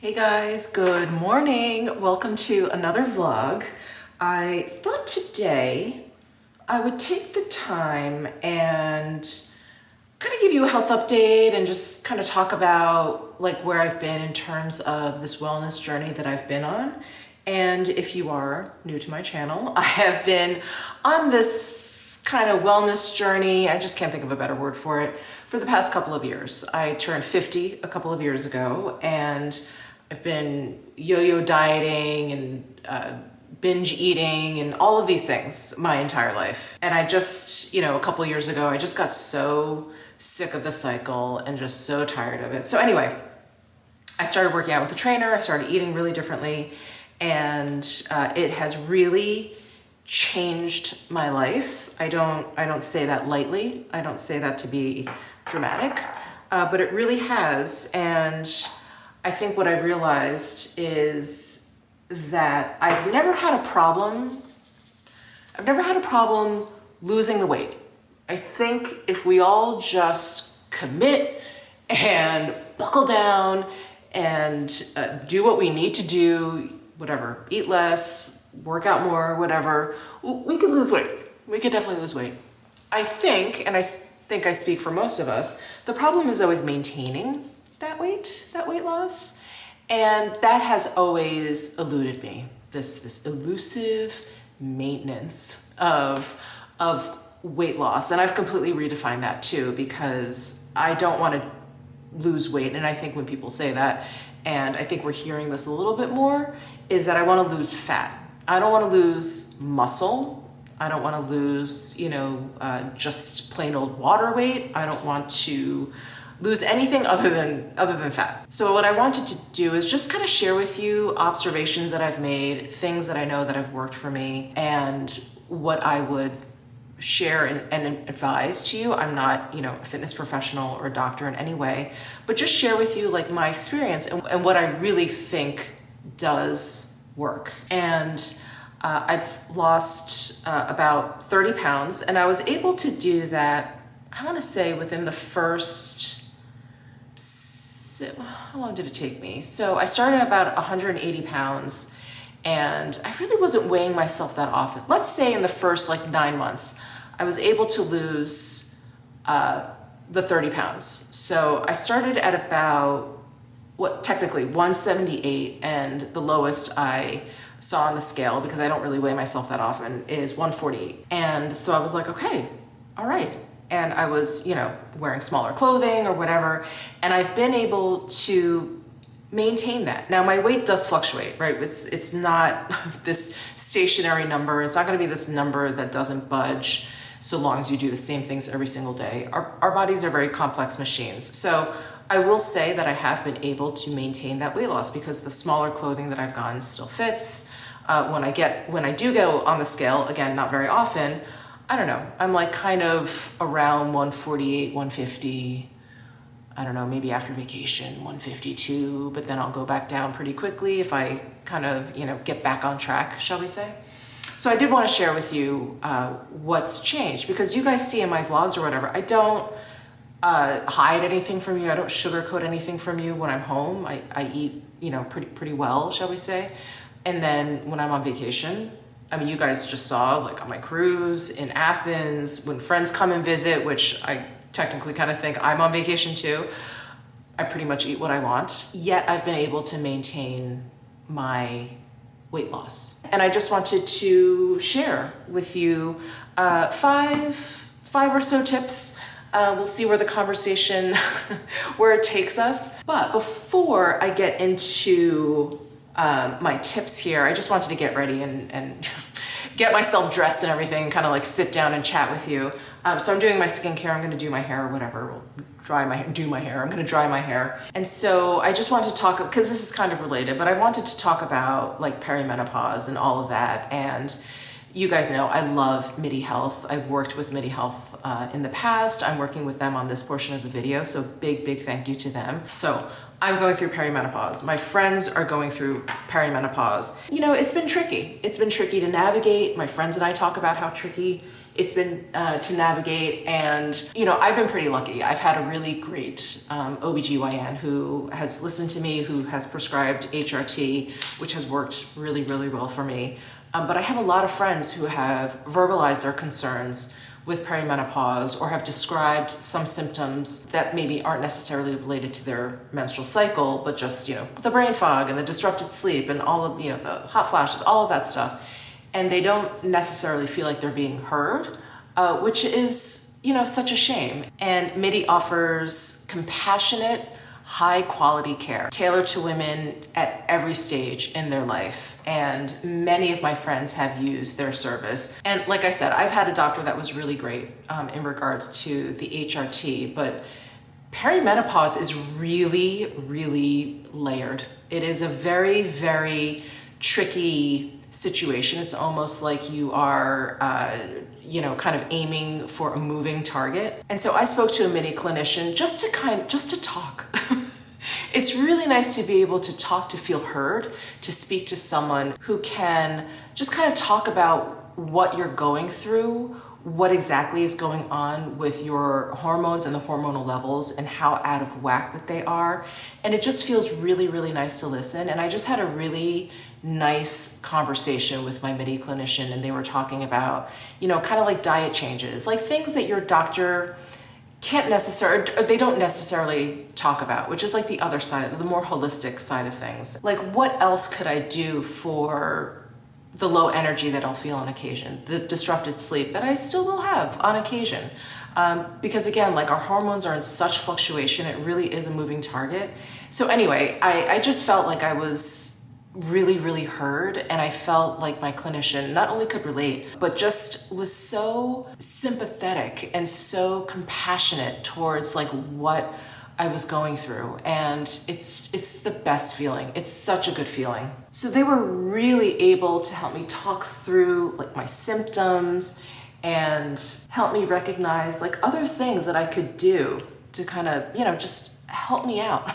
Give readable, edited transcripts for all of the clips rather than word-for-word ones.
Hey guys, good morning. Welcome to another vlog. I thought today I would take the time and kind of give you a health update and just kind of talk about like where I've been in terms of this wellness journey that I've been on. And if you are new to my channel, I have been on this kind of wellness journey, I just can't think of a better word for it, for the past couple of years. I turned 50 a couple of years ago, and I've been yo-yo dieting and binge eating and all of these things my entire life. And I just, a couple of years ago, I just got so sick of the cycle and just so tired of it. So anyway, I started working out with a trainer. I started eating really differently, and it has really changed my life. I don't say that lightly. I don't say that to be dramatic, but it really has. And I think what I've realized is that I've never had a problem losing the weight. I think if we all just commit and buckle down and do what we need to do, whatever, eat less, work out more, whatever, we can lose weight. We could definitely lose weight. I think, and I think I speak for most of us, the problem is always maintaining that weight loss. And that has always eluded me, this elusive maintenance of weight loss. And I've completely redefined that too, because I don't want to lose weight. And I think when people say that, and I think we're hearing this a little bit more, is that I want to lose fat. I don't want to lose muscle. I don't want to lose, just plain old water weight. I don't want to lose anything other than fat. So what I wanted to do is just kind of share with you observations that I've made, things that I know that have worked for me, and what I would share and advise to you. I'm not, a fitness professional or a doctor in any way, but just share with you like my experience and what I really think does work. And I've lost about 30 pounds, and I was able to do that, I want to say within the first, how long did it take me? So I started at about 180 pounds, and I really wasn't weighing myself that often. Let's say in the first 9 months, I was able to lose the 30 pounds. So I started at about, technically 178, and the lowest I saw on the scale, because I don't really weigh myself that often, is 148. And so I was like, okay, all right. And I was, wearing smaller clothing or whatever. And I've been able to maintain that. Now my weight does fluctuate, right? It's not this stationary number. It's not gonna be this number that doesn't budge so long as you do the same things every single day. Our bodies are very complex machines. So I will say that I have been able to maintain that weight loss, because the smaller clothing that I've gotten still fits. When I do go on the scale, again, not very often, I don't know, I'm kind of around 148, 150, I don't know, maybe after vacation, 152, but then I'll go back down pretty quickly if I kind of, get back on track, shall we say. So I did want to share with you what's changed, because you guys see in my vlogs or whatever, I don't hide anything from you. I don't sugarcoat anything from you when I'm home. I eat, pretty well, shall we say. And then when I'm on vacation, you guys just saw on my cruise in Athens, when friends come and visit, which I technically kind of think I'm on vacation too, I pretty much eat what I want. Yet I've been able to maintain my weight loss. And I just wanted to share with you five or so tips. We'll see where the conversation, where it takes us. But before I get into my tips here, I just wanted to get ready and get myself dressed and everything, kind of sit down and chat with you. So I'm doing my skincare. I'm going to do my hair or whatever. I'm going to dry my hair. And so I just wanted to talk, because this is kind of related, but I wanted to talk about perimenopause and all of that. And you guys know I love MIDI Health. I've worked with MIDI Health in the past. I'm working with them on this portion of the video. So big thank you to them. So I'm going through perimenopause. My friends are going through perimenopause. It's been tricky. It's been tricky to navigate. My friends and I talk about how tricky it's been to navigate. And, you know, I've been pretty lucky. I've had a really great OBGYN who has listened to me, who has prescribed HRT, which has worked really, really well for me. But I have a lot of friends who have verbalized their concerns with perimenopause or have described some symptoms that maybe aren't necessarily related to their menstrual cycle, but just, you know, the brain fog and the disrupted sleep and all of, you know, the hot flashes, all of that stuff. And they don't necessarily feel like they're being heard, which is, you know, such a shame. And MIDI offers compassionate, high quality care tailored to women at every stage in their life. And many of my friends have used their service. And like I said, I've had a doctor that was really great in regards to the HRT, but perimenopause is really, really layered. It is a very, very tricky situation. It's almost like you are, you know, kind of aiming for a moving target. And so I spoke to a MIDI clinician just to talk. It's really nice to be able to talk, to feel heard, to speak to someone who can just kind of talk about what you're going through, what exactly is going on with your hormones and the hormonal levels and how out of whack that they are. And it just feels really, really nice to listen. And I just had a really nice conversation with my MIDI clinician, and they were talking about, you know, kind of like diet changes, like things that your doctor can't necessarily, or they don't necessarily talk about, which is like the other side, the more holistic side of things. Like, what else could I do for the low energy that I'll feel on occasion, the disrupted sleep that I still will have on occasion? Because again, like, our hormones are in such fluctuation, it really is a moving target. So anyway, I just felt like I was really, really heard, and I felt like my clinician not only could relate, but just was so sympathetic and so compassionate towards like what I was going through. And it's the best feeling. It's such a good feeling. So they were really able to help me talk through like my symptoms and help me recognize like other things that I could do to kind of, you know, just help me out.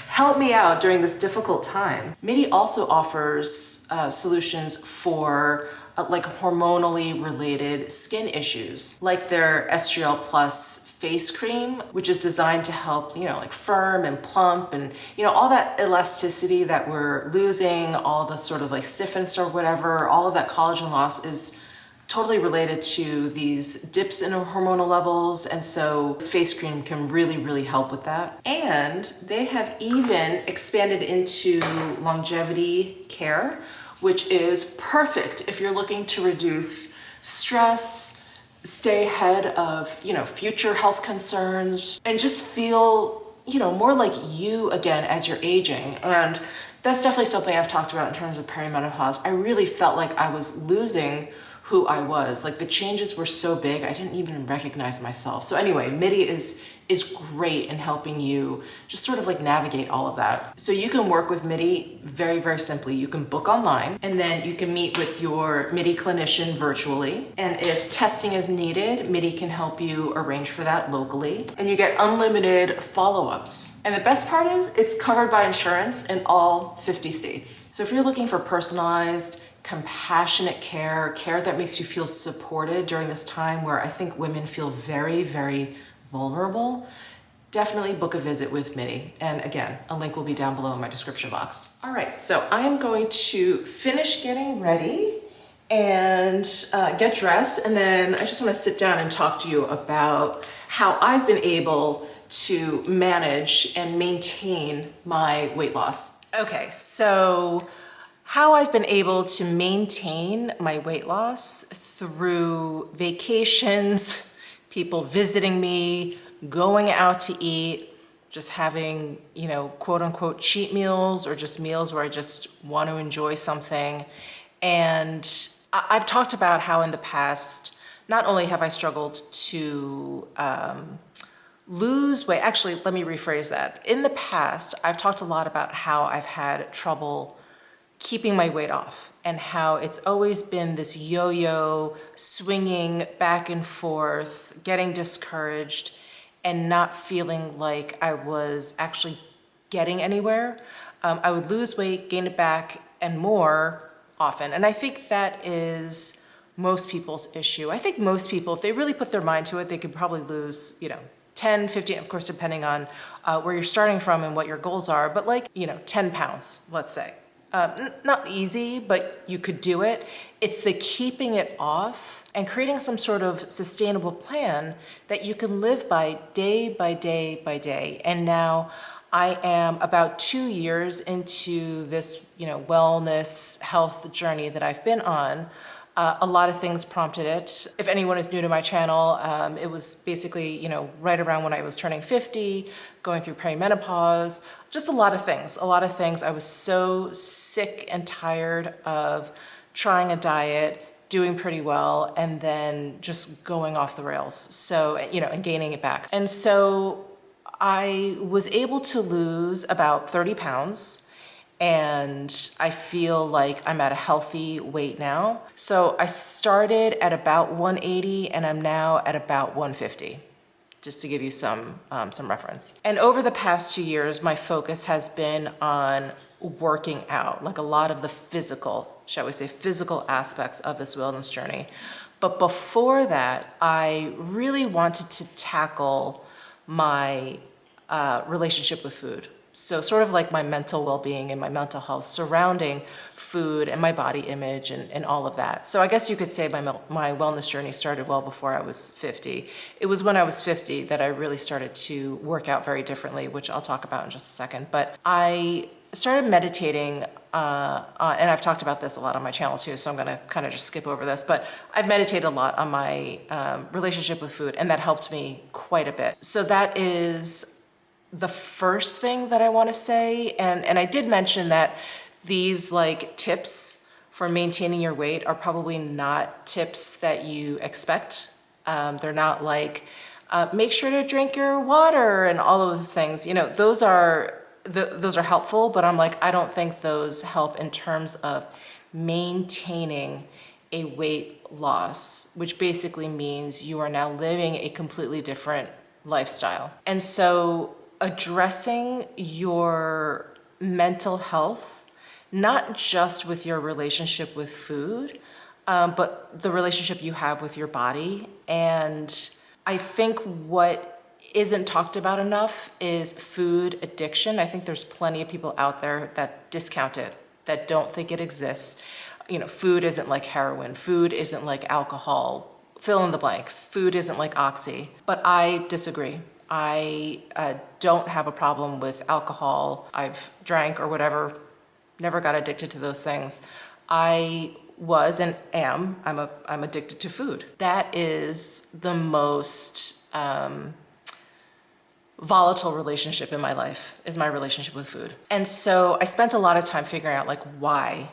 Help me out during this difficult time. MIDI also offers solutions for like hormonally related skin issues, like their Estriol Plus face cream, which is designed to help, you know, like firm and plump and, you know, all that elasticity that we're losing, all the sort of like stiffness or whatever, all of that collagen loss is totally related to these dips in hormonal levels. And so this face cream can really, really help with that. And they have even expanded into longevity care, which is perfect if you're looking to reduce stress, stay ahead of, you know, future health concerns, and just feel, you know, more like you again as you're aging. And that's definitely something I've talked about in terms of perimenopause. I really felt like I was losing who I was. Like, the changes were so big, I didn't even recognize myself. So anyway, MIDI is great in helping you just sort of like navigate all of that. So you can work with MIDI very, very simply. You can book online, and then you can meet with your MIDI clinician virtually. And if testing is needed, MIDI can help you arrange for that locally. And you get unlimited follow-ups. And the best part is it's covered by insurance in all 50 states. So if you're looking for personalized, compassionate care that makes you feel supported during this time where I think women feel very, very vulnerable, definitely book a visit with MIDI. And again, a link will be down below in my description box. All right, so I am going to finish getting ready and get dressed, and then I just want to sit down and talk to you about how I've been able to manage and maintain my weight loss. Okay, so how I've been able to maintain my weight loss through vacations, people visiting me, going out to eat, just having, you know, quote unquote cheat meals, or just meals where I just want to enjoy something. And I've talked about how in the past, not only have I struggled to lose weight, actually, let me rephrase that. In the past, I've talked a lot about how I've had trouble keeping my weight off, and how it's always been this yo-yo, swinging back and forth, getting discouraged, and not feeling like I was actually getting anywhere. I would lose weight, gain it back, and more often. And I think that is most people's issue. I think most people, if they really put their mind to it, they could probably lose, 10, 15, of course, depending on where you're starting from and what your goals are, but 10 pounds, let's say. Not easy, but you could do it. It's the keeping it off and creating some sort of sustainable plan that you can live by day by day by day. And now I am about 2 years into this, wellness, health journey that I've been on. A lot of things prompted it. If anyone is new to my channel, it was basically, right around when I was turning 50, going through perimenopause, just a lot of things. I was so sick and tired of trying a diet, doing pretty well, and then just going off the rails. So, and gaining it back. And so I was able to lose about 30 pounds. And I feel like I'm at a healthy weight now. So I started at about 180 and I'm now at about 150, just to give you some reference. And over the past 2 years, my focus has been on working out, like a lot of the physical, shall we say, physical aspects of this wellness journey. But before that, I really wanted to tackle my relationship with food. So sort of like my mental well-being and my mental health surrounding food and my body image and all of that. So I guess you could say my wellness journey started well before I was 50. It was when I was 50 that I really started to work out very differently, which I'll talk about in just a second. But I started meditating, and I've talked about this a lot on my channel too, so I'm gonna kind of just skip over this, but I've meditated a lot on my relationship with food, and that helped me quite a bit. So that is the first thing that I want to say, and I did mention that these tips for maintaining your weight are probably not tips that you expect. They're not make sure to drink your water and all of those things. Those are helpful, but I don't think those help in terms of maintaining a weight loss, which basically means you are now living a completely different lifestyle. And so addressing your mental health, not just with your relationship with food, but the relationship you have with your body. And I think what isn't talked about enough is food addiction. I think there's plenty of people out there that discount it, that don't think it exists. Food isn't like heroin. Food isn't like alcohol. Fill in the blank. Food isn't like Oxy. But I disagree. I don't have a problem with alcohol. I've drank or whatever, never got addicted to those things. I was and am, I'm addicted to food. That is the most volatile relationship in my life, is my relationship with food. And so I spent a lot of time figuring out why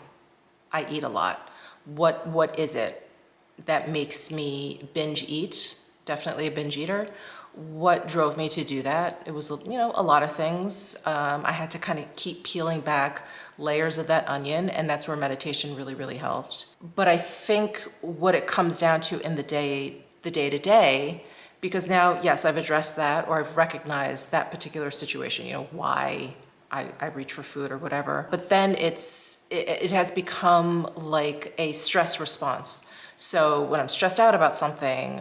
I eat a lot. What is it that makes me binge eat? Definitely a binge eater. What drove me to do that? It was, a lot of things. I had to kind of keep peeling back layers of that onion, and that's where meditation really, really helped. But I think what it comes down to in the day-to-day, because now, yes, I've addressed that, or I've recognized that particular situation, why I reach for food or whatever. But then it has become like a stress response. So when I'm stressed out about something,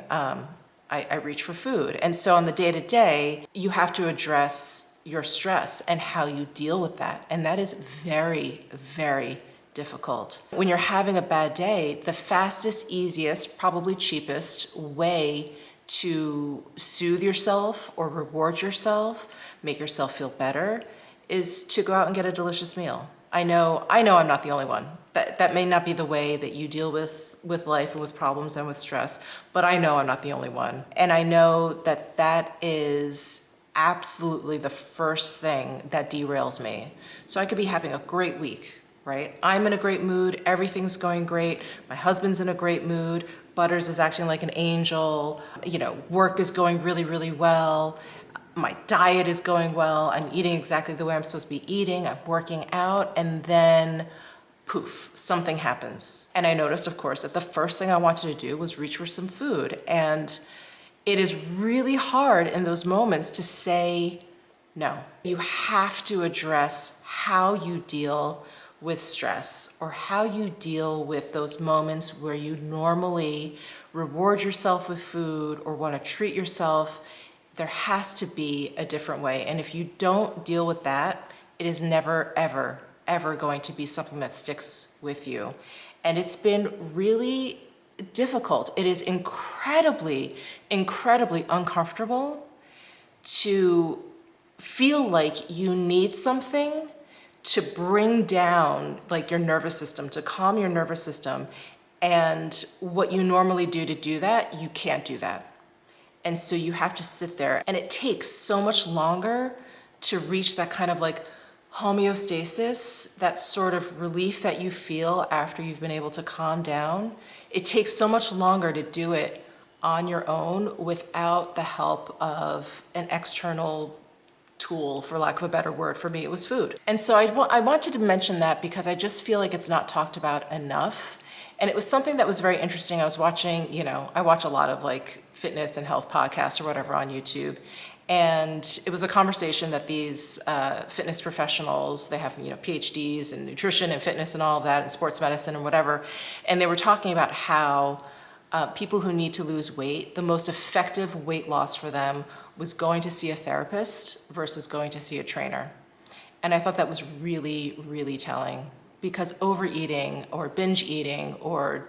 I reach for food. And so on the day-to-day, you have to address your stress and how you deal with that. And that is very, very difficult. When you're having a bad day, the fastest, easiest, probably cheapest way to soothe yourself or reward yourself, make yourself feel better, is to go out and get a delicious meal. I know I'm not the only one. That may not be the way that you deal with life and with problems and with stress, but I know I'm not the only one. And I know that is absolutely the first thing that derails me. So I could be having a great week, right? I'm in a great mood, everything's going great, my husband's in a great mood, Butters is acting like an angel, work is going really, really well, my diet is going well, I'm eating exactly the way I'm supposed to be eating, I'm working out, and then poof, something happens. And I noticed, of course, that the first thing I wanted to do was reach for some food. And it is really hard in those moments to say no. You have to address how you deal with stress, or how you deal with those moments where you normally reward yourself with food or want to treat yourself. There has to be a different way. And if you don't deal with that, it is never, ever, ever going to be something that sticks with you. And it's been really difficult. It is incredibly, incredibly uncomfortable to feel like you need something to bring down like your nervous system, to calm your nervous system. And what you normally do to do that, you can't do that. And so you have to sit there, and it takes so much longer to reach that kind of like homeostasis, that sort of relief that you feel after you've been able to calm down. It takes so much longer to do it on your own without the help of an external tool, for lack of a better word. For me, it was food. And so I wanted to mention that because I just feel like it's not talked about enough. And it was something that was very interesting. I was watching, I watch a lot of like fitness and health podcasts or whatever on YouTube. And it was a conversation that these fitness professionals, they have, PhDs in nutrition and fitness and all of that, and sports medicine and whatever. And they were talking about how people who need to lose weight, the most effective weight loss for them was going to see a therapist versus going to see a trainer. And I thought that was really, really telling, because overeating or binge eating or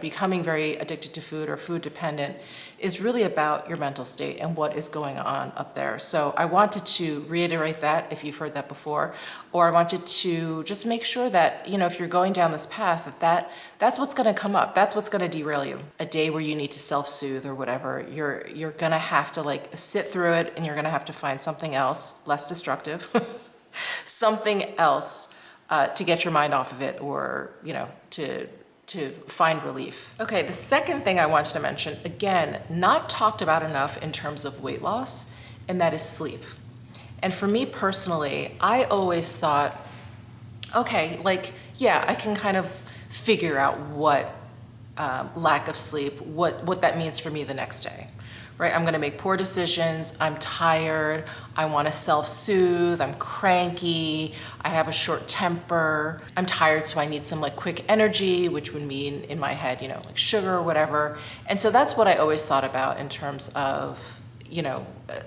becoming very addicted to food or food dependent is really about your mental state and what is going on up there. So I wanted to reiterate that, if you've heard that before, or I wanted to just make sure that, if you're going down this path, that's what's going to come up. That's what's going to derail you. A day where you need to self-soothe or whatever, you're going to have to like sit through it, and you're going to have to find something else less destructive, something else to get your mind off of it, or, to find relief. Okay, the second thing I wanted to mention, again, not talked about enough in terms of weight loss, and that is sleep. And for me personally, I always thought, okay, I can kind of figure out what lack of sleep, what that means for me the next day. Right? I'm gonna make poor decisions, I'm tired, I wanna self-soothe, I'm cranky, I have a short temper, I'm tired, so I need some like quick energy, which would mean in my head, like sugar or whatever. And so that's what I always thought about in terms of,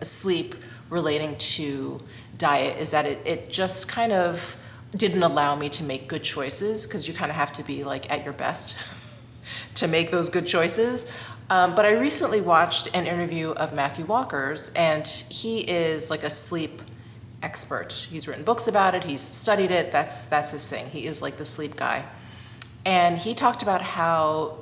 sleep relating to diet, is that it just kind of didn't allow me to make good choices, because you kind of have to be like at your best to make those good choices. But I recently watched an interview of Matthew Walker's, and he is like a sleep expert. He's written books about it, he's studied it, that's his thing. He is like the sleep guy. And he talked about how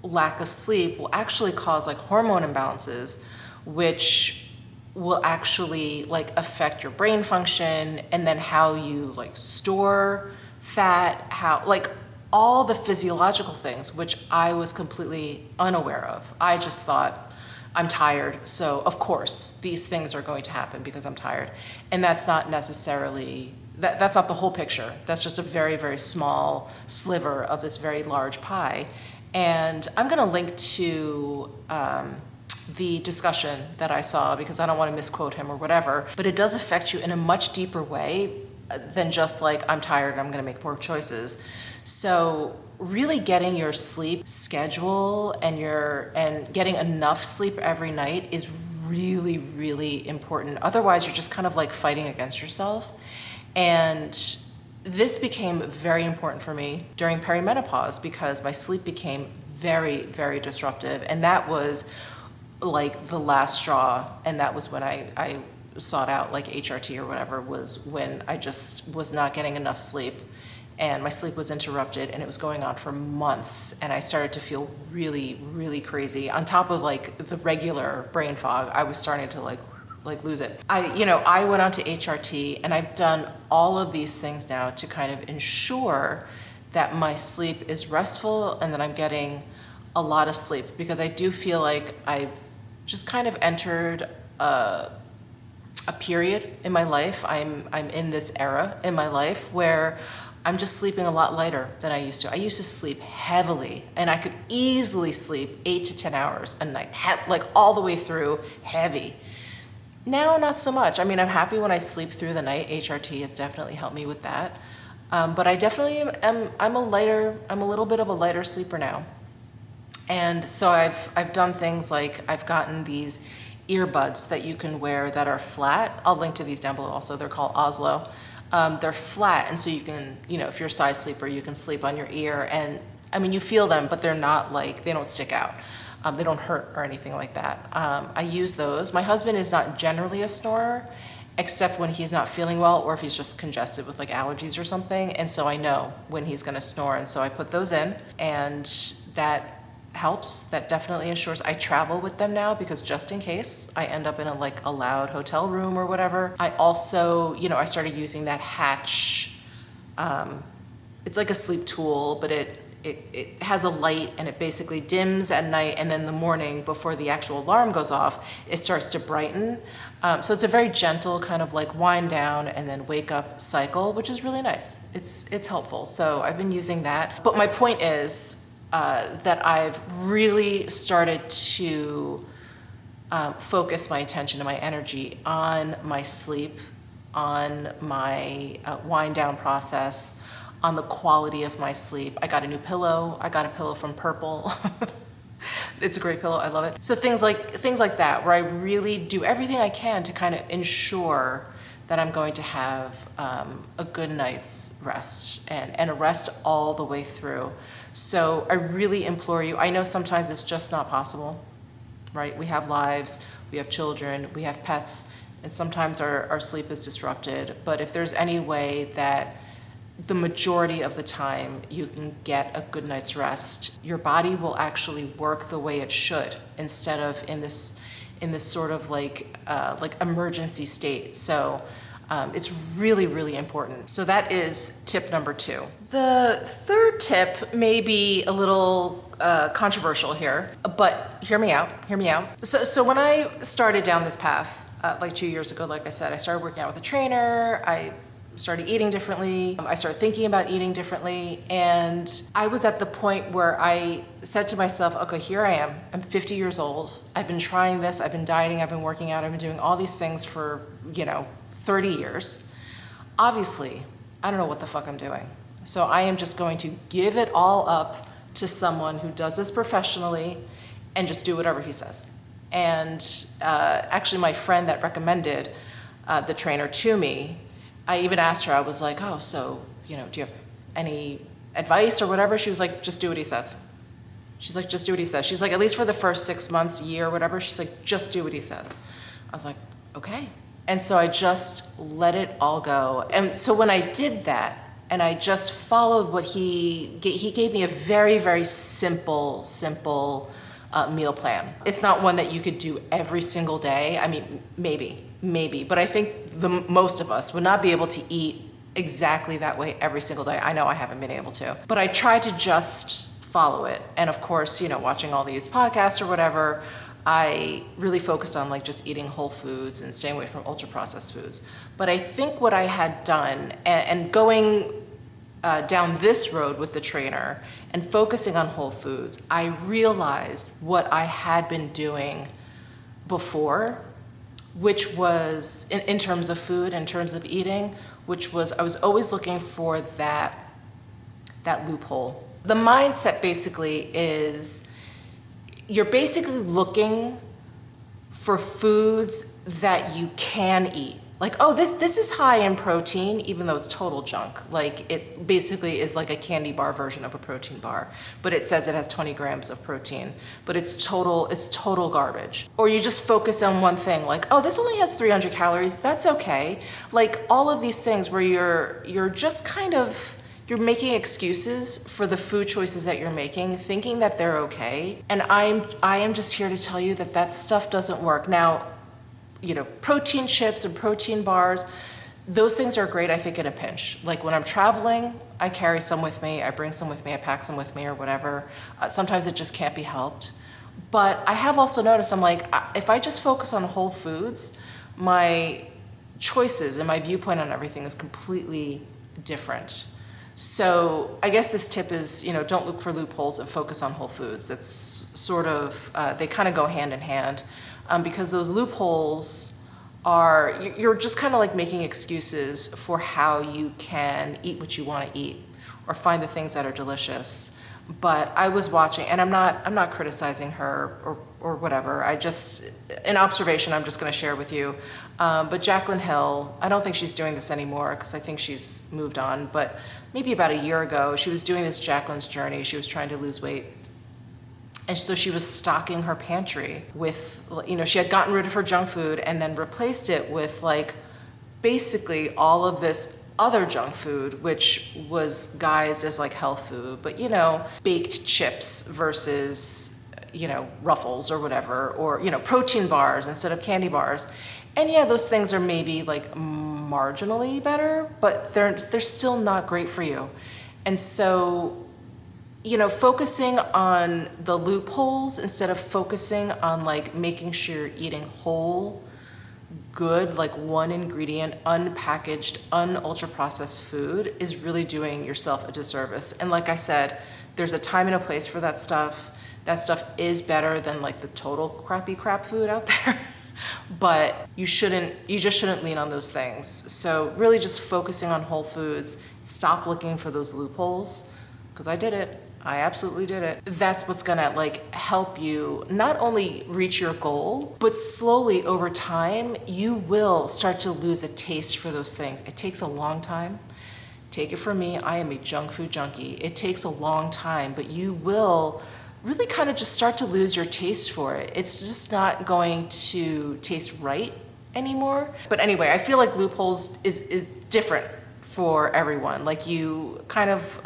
lack of sleep will actually cause like hormone imbalances, which will actually like affect your brain function, and then how you like store fat, how like all the physiological things, which I was completely unaware of. I just thought, I'm tired, so of course these things are going to happen because I'm tired. And that's not necessarily, that's not the whole picture. That's just a very, very small sliver of this very large pie. And I'm gonna link to the discussion that I saw, because I don't wanna misquote him or whatever, but it does affect you in a much deeper way than just like, I'm tired, I'm gonna make poor choices. So really getting your sleep schedule and getting enough sleep every night is really, really important. Otherwise, you're just kind of like fighting against yourself. And this became very important for me during perimenopause, because my sleep became very, very disruptive. And that was like the last straw. And that was when I sought out like HRT or whatever, was when I just was not getting enough sleep. And my sleep was interrupted, and it was going on for months, and I started to feel really, really crazy. On top of like the regular brain fog, I was starting to like lose it. I went on to HRT, and I've done all of these things now to kind of ensure that my sleep is restful and that I'm getting a lot of sleep, because I do feel like I've just kind of entered a period in my life. I'm in this era in my life where I'm just sleeping a lot lighter than I used to. I used to sleep heavily, and I could easily sleep 8 to 10 hours a night, like all the way through, heavy. Now, not so much. I mean, I'm happy when I sleep through the night. HRT has definitely helped me with that. But I definitely I'm a little bit of a lighter sleeper now. And so I've done things like I've gotten these earbuds that you can wear that are flat. I'll link to these down below also. They're called Oslo. They're flat, and so you can, if you're a side sleeper, you can sleep on your ear. And I mean, you feel them, but they're not like, they don't stick out. They don't hurt or anything like that. I use those. My husband is not generally a snorer, except when he's not feeling well or if he's just congested with like allergies or something. And so I know when he's gonna snore. And so I put those in, and that helps. That definitely ensures. I travel with them now because just in case I end up in a loud hotel room or whatever. I also, I started using that Hatch. It's like a sleep tool, but it has a light, and it basically dims at night, and then in the morning before the actual alarm goes off, it starts to brighten. So it's a very gentle kind of like wind down and then wake up cycle, which is really nice. It's helpful. So I've been using that. But my point is that I've really started to focus my attention and my energy on my sleep, on my wind down process, on the quality of my sleep. I got a new pillow. I got a pillow from Purple. It's a great pillow. I love it. So things like that, where I really do everything I can to kind of ensure that I'm going to have a good night's rest and a rest all the way through. So I really implore you. I know sometimes it's just not possible, right? We have lives, we have children, we have pets, and sometimes our sleep is disrupted. But if there's any way that the majority of the time you can get a good night's rest, your body will actually work the way it should, instead of in this sort of like emergency state. So it's really, really important. So that is tip number 2. The third tip may be a little controversial here, but hear me out. So when I started down this path, like 2 years ago, like I said, I started working out with a trainer. I started eating differently. I started thinking about eating differently. And I was at the point where I said to myself, okay, here I am. I'm 50 years old. I've been trying this. I've been dieting. I've been working out. I've been doing all these things for, 30 years. Obviously, I don't know what the fuck I'm doing. So I am just going to give it all up to someone who does this professionally and just do whatever he says. And actually, my friend that recommended the trainer to me, I even asked her, I was like, oh, so, do you have any advice or whatever? She was like, just do what he says. She's like, just do what he says. She's like, at least for the first 6 months, year, whatever, she's like, just do what he says. I was like, okay. And so I just let it all go. And so when I did that, and I just followed what he gave me a very, very simple meal plan. It's not one that you could do every single day. I mean, maybe, but I think most of us would not be able to eat exactly that way every single day. I know I haven't been able to, but I try to just follow it. And of course, watching all these podcasts or whatever, I really focused on like just eating whole foods and staying away from ultra processed foods. But I think what I had done and going down this road with the trainer and focusing on whole foods, I realized what I had been doing before, which was in terms of food, in terms of eating, which was I was always looking for that loophole. The mindset basically is you're basically looking for foods that you can eat. Like, oh, this is high in protein, even though it's total junk. Like, it basically is like a candy bar version of a protein bar, but it says it has 20 grams of protein, but it's total garbage. Or you just focus on one thing, like, oh, this only has 300 calories, that's okay. Like, all of these things where you're just kind of, you're making excuses for the food choices that you're making, thinking that they're okay. And I am just here to tell you that stuff doesn't work. Now, protein chips and protein bars, those things are great, I think, in a pinch. Like when I'm traveling, I carry some with me, I bring some with me, I pack some with me or whatever. Sometimes it just can't be helped. But I have also noticed, I'm like, if I just focus on whole foods, my choices and my viewpoint on everything is completely different. So I guess this tip is, don't look for loopholes and focus on whole foods. It's sort of, they kind of go hand in hand because those loopholes you're just kind of like making excuses for how you can eat what you want to eat or find the things that are delicious. But I was watching, and I'm not criticizing her or whatever. An observation I'm just going to share with you. But Jaclyn Hill, I don't think she's doing this anymore because I think she's moved on. But maybe about a year ago, she was doing this Jaclyn's Journey. She was trying to lose weight. And so she was stocking her pantry with, she had gotten rid of her junk food and then replaced it with like basically all of this other junk food, which was guised as like health food, but baked chips versus, Ruffles or whatever, or, protein bars instead of candy bars. And yeah, those things are maybe like marginally better, but they're still not great for you. And so, focusing on the loopholes instead of focusing on like making sure you're eating whole, good, like one ingredient, unpackaged, ultra processed food is really doing yourself a disservice. And like I said, there's a time and a place for that stuff. That stuff is better than like the total crappy crap food out there. But you just shouldn't lean on those things. So really just focusing on whole foods, stop looking for those loopholes, because I did it. I absolutely did it. That's what's gonna like help you not only reach your goal, but slowly over time, you will start to lose a taste for those things. It takes a long time. Take it from me, I am a junk food junkie. It takes a long time, but you will really kind of just start to lose your taste for it. It's just not going to taste right anymore. But anyway, I feel like loopholes is different for everyone. Like you kind of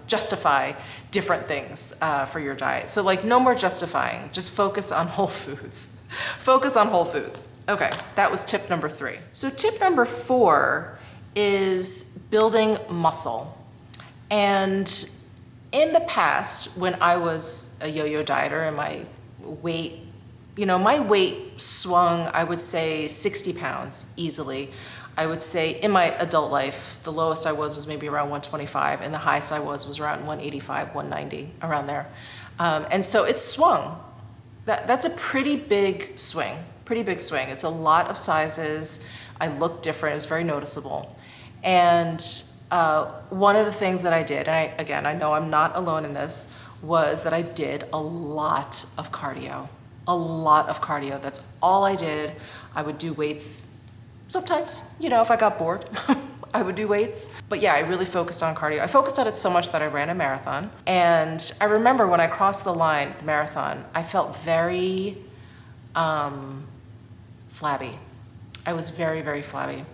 justify different things for your diet. So like no more justifying, just focus on whole foods. Focus on whole foods. Okay, that was tip number 3. So tip number 4 is building muscle. And in the past, when I was a yo-yo dieter and my weight swung, I would say 60 pounds easily. I would say in my adult life, the lowest I was maybe around 125, and the highest I was around 185, 190, around there. And so it swung. That's a pretty big swing, It's a lot of sizes. I looked different, it was very noticeable. And one of the things that I did, and I know I'm not alone in this, was that I did a lot of cardio. That's all I did. I would do weights sometimes, if I got bored, I would do weights. But yeah, I really focused on cardio. I focused on it so much that I ran a marathon. And I remember when I crossed the line, the marathon, I felt very flabby. I was very, very flabby.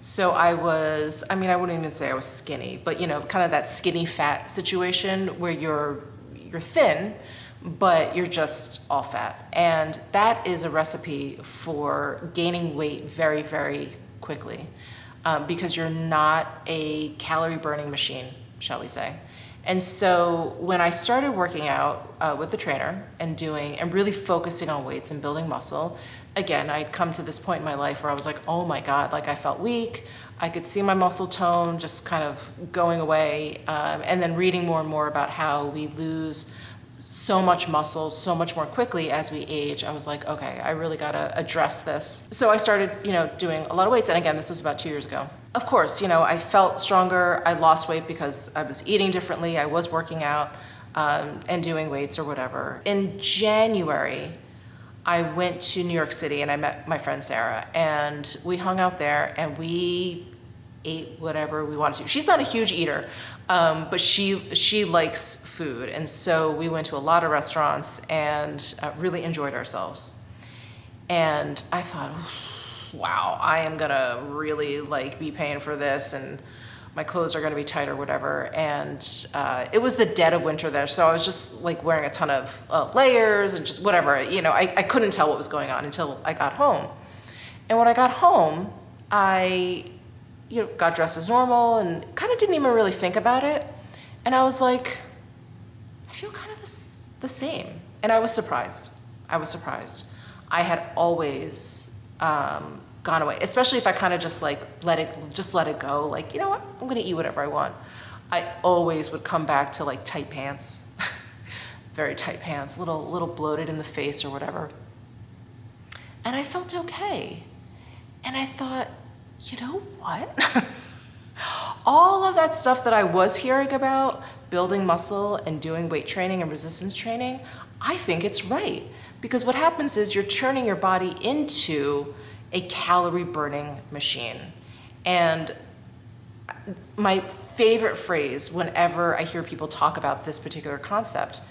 So I wouldn't even say I was skinny, but kind of that skinny fat situation where you're thin, but you're just all fat. And that is a recipe for gaining weight very, very quickly because you're not a calorie burning machine, shall we say. And so when I started working out with the trainer and really focusing on weights and building muscle, again, I'd come to this point in my life where I was like, oh my God, like I felt weak. I could see my muscle tone just kind of going away. And then reading more and more about how we lose so much muscle so much more quickly as we age, I was like, okay, I really gotta address this. So I started, doing a lot of weights. And again, this was about 2 years ago. Of course, I felt stronger. I lost weight because I was eating differently. I was working out and doing weights or whatever. In January, I went to New York City and I met my friend Sarah, and we hung out there and we ate whatever we wanted to. She's not a huge eater, but she likes food. And so we went to a lot of restaurants and really enjoyed ourselves. And I thought, wow, I am gonna really be paying for this, and my clothes are gonna be tight or whatever. And it was the dead of winter there, so I was just wearing a ton of layers and just whatever. I couldn't tell what was going on until I got home. And when I got home, I got dressed as normal and kind of didn't even really think about it. And I was like, I feel kind of the same. And I was surprised. I had always gone away, especially if I kind of just let it go. You know what? I'm gonna eat whatever I want. I always would come back to tight pants, very tight pants, little bloated in the face or whatever. And I felt okay. And I thought, you know what? All of that stuff that I was hearing about, building muscle and doing weight training and resistance training, I think it's right. Because what happens is you're turning your body into a calorie burning machine. And my favorite phrase whenever I hear people talk about this particular concept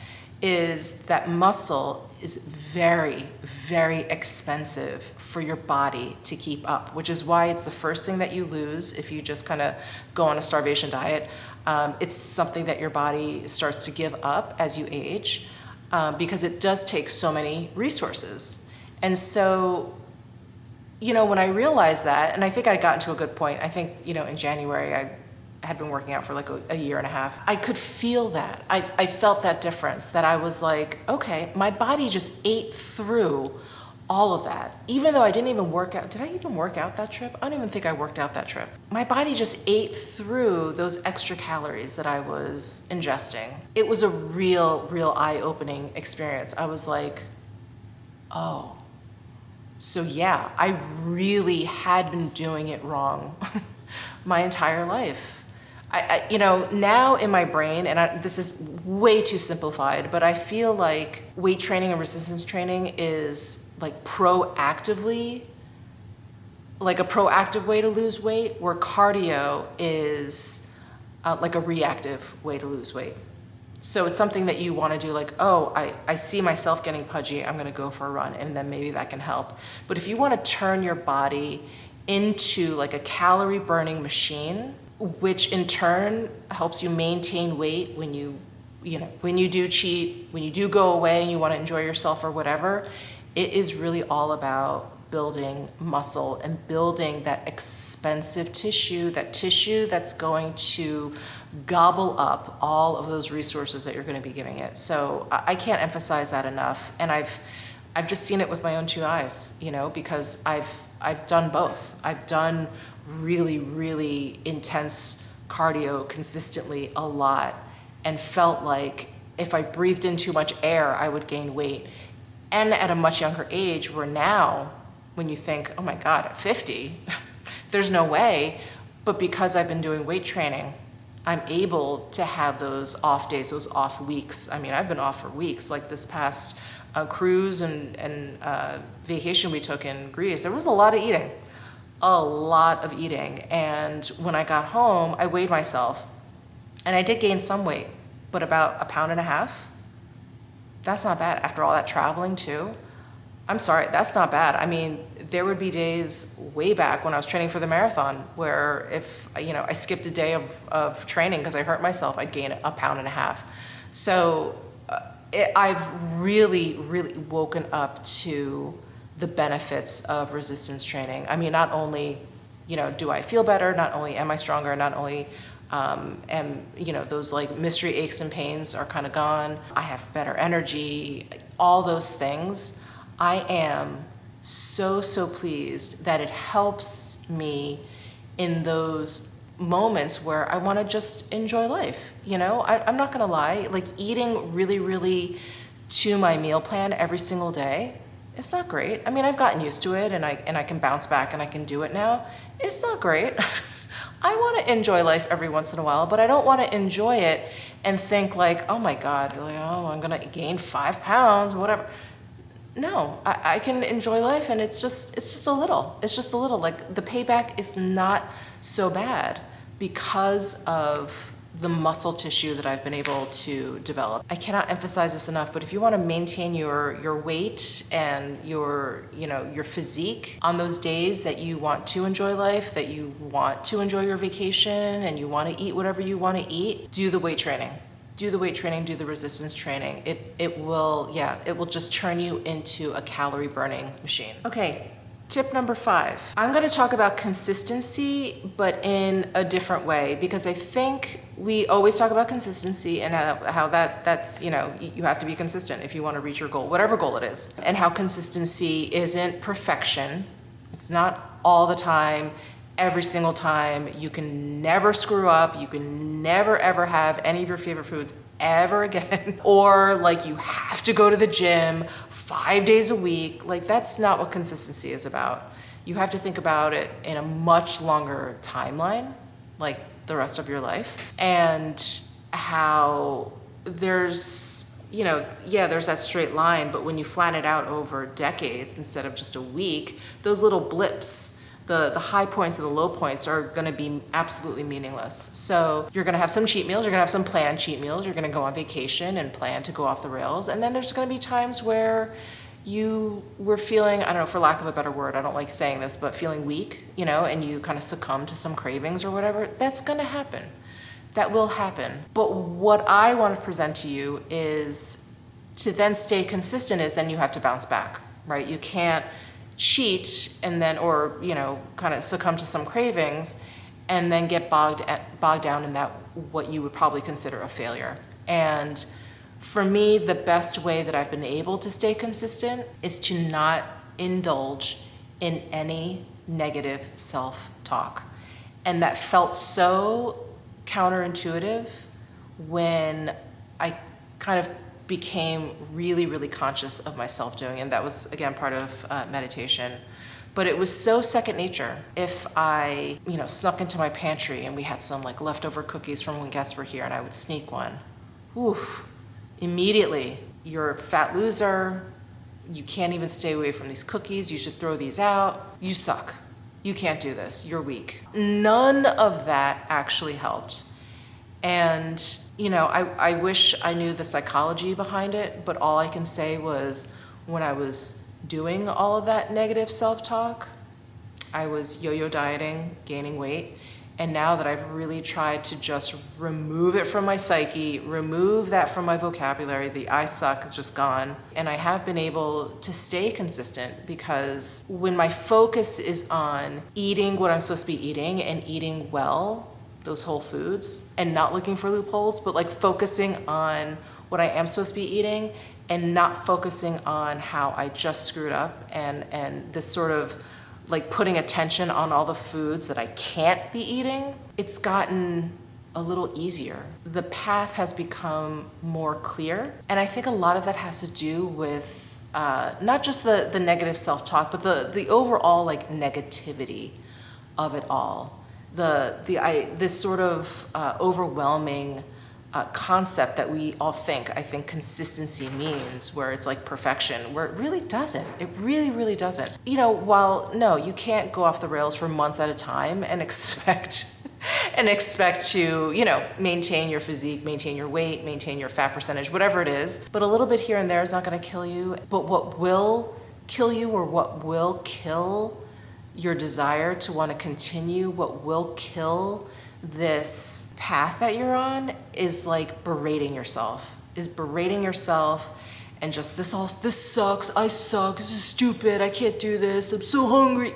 is that muscle is very, very expensive for your body to keep up, which is why it's the first thing that you lose if you just kind of go on a starvation diet. It's something that your body starts to give up as you age, because it does take so many resources. And so, you know, when I realized that, and I think I got to a good point, I think, you know, in January, I had been working out for like a year and a half. I could feel that. I felt that difference, that I was like, okay, my body just ate through all of that. Even though I didn't even work out. Did I even work out that trip? I don't even think I worked out that trip. My body just ate through those extra calories that I was ingesting. It was a real eye-opening experience. I was like, oh, so yeah, I really had been doing it wrong my entire life. I you know, now in my brain, and this is way too simplified, but I feel like weight training and resistance training is like a proactive way to lose weight, where cardio is like a reactive way to lose weight. So it's something that you want to do, like, oh, I see myself getting pudgy, I'm going to go for a run, and then maybe that can help. But if you want to turn your body into like a calorie burning machine, which in turn helps you maintain weight when you do cheat, when you do go away and you want to enjoy yourself or whatever, it is really all about building muscle and building that expensive tissue that's going to gobble up all of those resources that you're going to be giving it. So I can't emphasize that enough. And I've just seen it with my own two eyes, you know, because I've done both. I've done really intense cardio consistently a lot, and felt like if I breathed in too much air, I would gain weight. And at a much younger age, where now, when you think, oh my God, at 50, there's no way. But because I've been doing weight training, I'm able to have those off days, those off weeks. I mean, I've been off for weeks, like this past cruise and vacation we took in Greece. There was a lot of eating. And when I got home, I weighed myself, and I did gain some weight, but about 1.5 pounds. That's not bad after all that traveling too. I'm sorry, that's not bad. I mean, there would be days way back when I was training for the marathon where if, you know, I skipped a day of training because I hurt myself, I'd gain 1.5 pounds. So I've really woken up to the benefits of resistance training. I mean, not only, you know, do I feel better, not only am I stronger, not only am, you know, those like mystery aches and pains are kind of gone. I have better energy, all those things. I am so pleased that it helps me in those moments where I want to just enjoy life. You know, I'm not gonna lie, like eating really to my meal plan every single day, it's not great. I mean, I've gotten used to it, and I can bounce back and I can do it now. It's not great. I want to enjoy life every once in a while, but I don't want to enjoy it and think like, oh my God, like, oh, I'm gonna gain 5 pounds, whatever. No, I can enjoy life, and it's just a little. It's just a little. Like, the payback is not so bad because of the muscle tissue that I've been able to develop. I cannot emphasize this enough, but if you want to maintain your weight and your physique on those days that you want to enjoy life, that you want to enjoy your vacation, and you want to eat whatever you want to eat, do the weight training. Do the weight training, do the resistance training. It will just turn you into a calorie burning machine. Okay. Tip number 5. I'm going to talk about consistency, but in a different way, because I think we always talk about consistency and how that's, you know, you have to be consistent if you want to reach your goal, whatever goal it is, and how consistency isn't perfection. It's not all the time, every single time. You can never screw up. You can never ever have any of your favorite foods ever again. Or like you have to go to the gym 5 days a week. Like, that's not what consistency is about. You have to think about it in a much longer timeline, like the rest of your life, and how there's, there's that straight line, but when you flatten it out over decades instead of just a week, those little blips, the high points and the low points are going to be absolutely meaningless. So you're going to have some cheat meals, you're going to have some planned cheat meals, you're going to go on vacation and plan to go off the rails. And then there's going to be times where you were feeling, I don't know, for lack of a better word, I don't like saying this, but feeling weak, and you kind of succumb to some cravings or whatever. That's going to happen. That will happen. But what I want to present to you is to then stay consistent is then you have to bounce back, right? You can't cheat and then, or, kind of succumb to some cravings and then get bogged down in that, what you would probably consider a failure. And for me, the best way that I've been able to stay consistent is to not indulge in any negative self-talk. And that felt so counterintuitive when I kind of became really, really conscious of myself doing, and that was, again, part of meditation. But it was so second nature. If I, snuck into my pantry and we had some like leftover cookies from when guests were here and I would sneak one, immediately, you're a fat loser, you can't even stay away from these cookies, you should throw these out, you suck, you can't do this, you're weak. None of that actually helped. And, I wish I knew the psychology behind it, but all I can say was when I was doing all of that negative self-talk, I was yo-yo dieting, gaining weight. And now that I've really tried to just remove it from my psyche, remove that from my vocabulary, the I suck is just gone. And I have been able to stay consistent because when my focus is on eating what I'm supposed to be eating and eating well, those whole foods, and not looking for loopholes, but like focusing on what I am supposed to be eating and not focusing on how I just screwed up and this sort of like putting attention on all the foods that I can't be eating, it's gotten a little easier. The path has become more clear. And I think a lot of that has to do with not just the negative self-talk, but the overall like negativity of it all. This sort of overwhelming concept that we all think, I think consistency means, where it's like perfection, where it really doesn't. It really, really doesn't. While no, you can't go off the rails for months at a time and expect to, maintain your physique, maintain your weight, maintain your fat percentage, whatever it is. But a little bit here and there is not going to kill you. But what will kill you, or what will kill your desire to want to continue, what will kill this path that you're on, is like berating yourself, and just this sucks, I suck, this is stupid, I can't do this, I'm so hungry,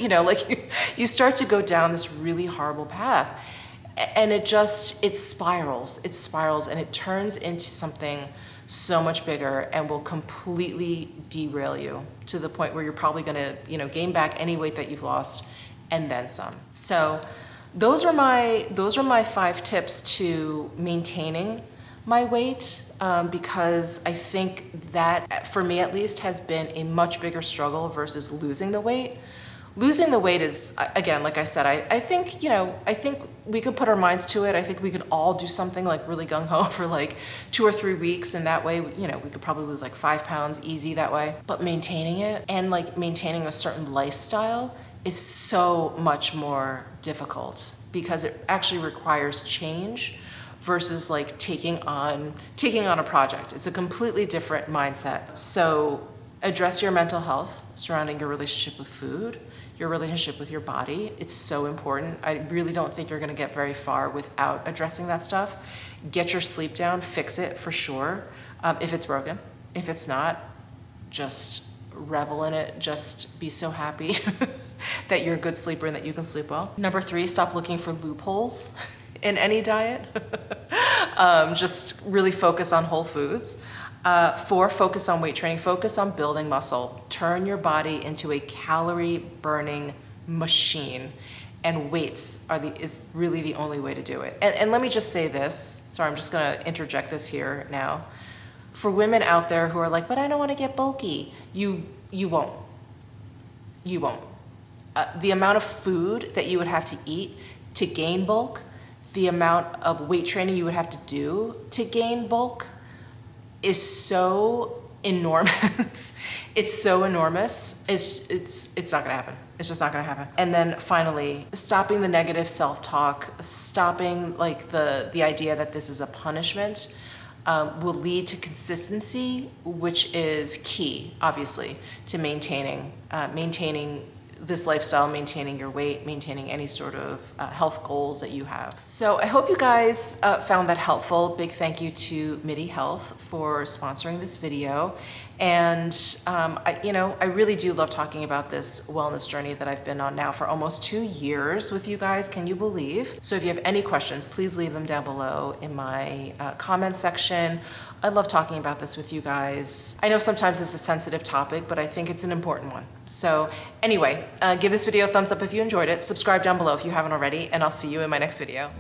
you start to go down this really horrible path, and it spirals, and it turns into something so much bigger and will completely derail you to the point where you're probably going to, gain back any weight that you've lost and then some. So those are my 5 tips to maintaining my weight, because I think that, for me at least, has been a much bigger struggle versus losing the weight. Losing the weight is, again, like I said, I think we could put our minds to it. I think we could all do something like really gung-ho for like 2 or 3 weeks, and that way, we could probably lose like 5 pounds easy that way. But maintaining it and like maintaining a certain lifestyle is so much more difficult because it actually requires change versus like taking on a project. It's a completely different mindset. So address your mental health surrounding your relationship with food, your relationship with your body. It's so important. I really don't think you're gonna get very far without addressing that stuff. Get your sleep down, fix it for sure. If it's broken, if it's not, just revel in it. Just be so happy that you're a good sleeper and that you can sleep well. Number 3, stop looking for loopholes in any diet. Just really focus on whole foods. 4, focus on weight training. Focus on building muscle. Turn your body into a calorie burning machine. And weights is really the only way to do it. And let me just say this. Sorry, I'm just gonna interject this here now. For women out there who are like, but I don't wanna get bulky. You won't. You won't. the amount of food that you would have to eat to gain bulk, the amount of weight training you would have to do to gain bulk is so enormous. It's so enormous. It's not gonna happen. It's just not gonna happen. And then finally, stopping the negative self-talk, stopping like the idea that this is a punishment, will lead to consistency, which is key, obviously, to maintaining this lifestyle, maintaining your weight, maintaining any sort of health goals that you have. So I hope you guys found that helpful. Big thank you to MIDI Health for sponsoring this video. And I really do love talking about this wellness journey that I've been on now for almost 2 years with you guys. Can you believe? So if you have any questions, please leave them down below in my comment section. I love talking about this with you guys. I know sometimes it's a sensitive topic, but I think it's an important one. So anyway, give this video a thumbs up if you enjoyed it. Subscribe down below if you haven't already, and I'll see you in my next video.